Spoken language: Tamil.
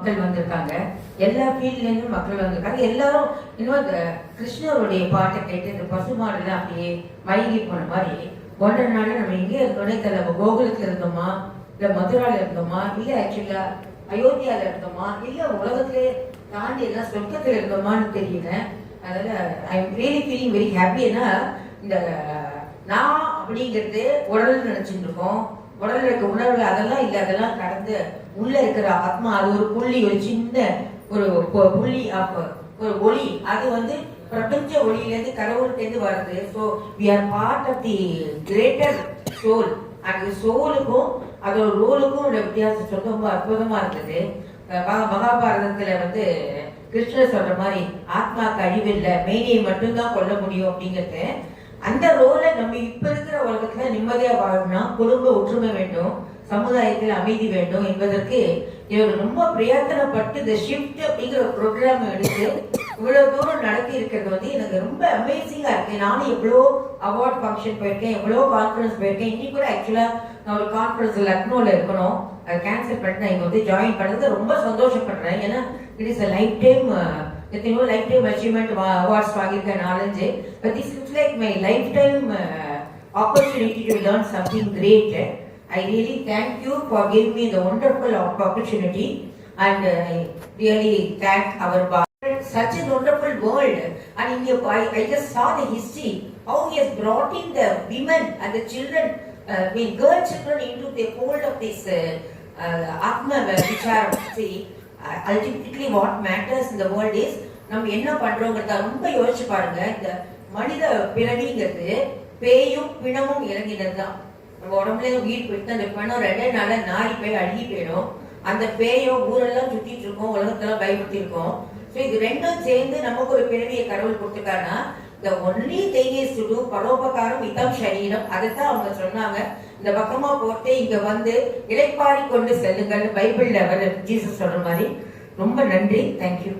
மக்கள் வந்திருக்காங்க. எல்லா ஃபீல்ட்ல இருந்தும் மக்கள் வந்திருக்காங்க. எல்லாரும் இன்னும் அந்த கிருஷ்ணருடைய பாட்டை கேட்டு இந்த பசுமாடுலாம் அப்படியே மயங்கி போன மாதிரி ஒன்றரை நாள் நம்ம எங்கே இருந்தோன்னே தெரியல. நம்ம கோகுலத்துல இருந்தோமா, இல்ல மதுரால இருந்தோமா, இல்ல ஆக்சுவலா அயோத்தியால இருந்தோமா, இல்ல உலகத்திலே தாண்டி எல்லாம் சொர்க்கத்துல இருந்தோமான்னு தெரியல. அதனால I am really feeling very happy. ஏன்னா இந்த நான் அப்படிங்கிறது உடல் நினைச்சுட்டு இருக்கோம். உடல்ல இருக்க உணர்வு அதெல்லாம் இல்லை, அதெல்லாம் கடந்து உள்ள இருக்கிற ஆத்மா. அது ஒரு புள்ளி, ஒரு சின்ன ஒரு புள்ளி, ஒரு ஒளி. அது வந்து பிரபஞ்ச ஒளியிலேருந்து கடவுள்கிட்டேருந்து வருது. So we are part of the greater soul. அந்த சோலுக்கும் அதோட ரோலுக்கும் உள்ள வித்தியாசம் ரொம்ப அற்புதமா இருந்தது. மகாபாரதத்துல வந்து கிருஷ்ணர் சொல்ற மாதிரி ஆத்மாக்கு அழிவில்லை, மேனியை மட்டும்தான் கொல்ல முடியும் அப்படிங்கிறது. அந்த ரோலை நம்ம இப்ப இருக்கிற உலகத்துல நிம்மதியா வாழணும், குடும்ப ஒற்றுமை வேண்டும், சமுதாயத்தில் அமைதி வேண்டும் என்பதற்கு இவர் ரொம்ப பிரயத்தனப்பட்டு இந்த ஷிஃப்ட் அப்படிங்கிற ஒரு ப்ரோக்ராம் எடுத்து இவ்வளவு தூரம் நடத்தி இருக்கிறது வந்து எனக்கு ரொம்ப அமேசிங்கா இருக்கு. நானும் எவ்வளோ அவார்ட் ஃபங்க்ஷன் போயிருக்கேன், எவ்வளோ கான்ஃபரன்ஸ் போயிருக்கேன். இன்னைக்கு கூட ஆக்சுவலா நான் ஒரு கான்ஃபரன்ஸ் லக்னோல இருக்கணும், அதை கேன்சல் பண்ணிட்டு இங்க வந்து ஜாயின் பண்ணது ரொம்ப சந்தோஷப்படுறேன். ஏன்னா it is a life time, எத்தனையோ லைஃப் டைம் அச்சீவ்மெண்ட் அவார்ட்ஸ் வாங்கியிருக்கேன் 4-5. But this looks like my life time opportunity to learn something great. I really thank you for giving me the wonderful opportunity, and I really thank our such a wonderful world. And I just saw the history, how he has brought in the women and the children, girl children into the fold of this Atma Vicharam. See, ultimately what matters in the world is நம்ம என்ன பண்றோங்கிறத ரொம்ப யோசிச்சு பாருங்க. இந்த மனித பிறவிங்கிறது பேயும் பிணமும் இறங்கினதுதான். நம்ம உடம்புல உயிர் போயிட்டு அந்த பிணம் 2 நாள்ல நாரி போய் அழுகி போயிடும். அந்த பேயும் ஊரெல்லாம் சுத்திட்டு இருக்கோம், உலகத்தெல்லாம் பயப்படுத்தி இருக்கோம். ஸோ இது ரெண்டும் சேர்ந்து நமக்கு ஒரு பிறவியை கடவுள் கொடுத்துருக்காருன்னா, the only thing is to do பரோபகாரம் இதம் சரீரம். அதைத்தான் அவங்க சொன்னாங்க. இந்த பக்கமா போட்டு இங்க வந்து இளைப்பாரி கொண்டு செல்லுங்கள், பைபிள்ல அவர் ஜீசஸ் சொல்ற மாதிரி. ரொம்ப நன்றி, தேங்க்யூ.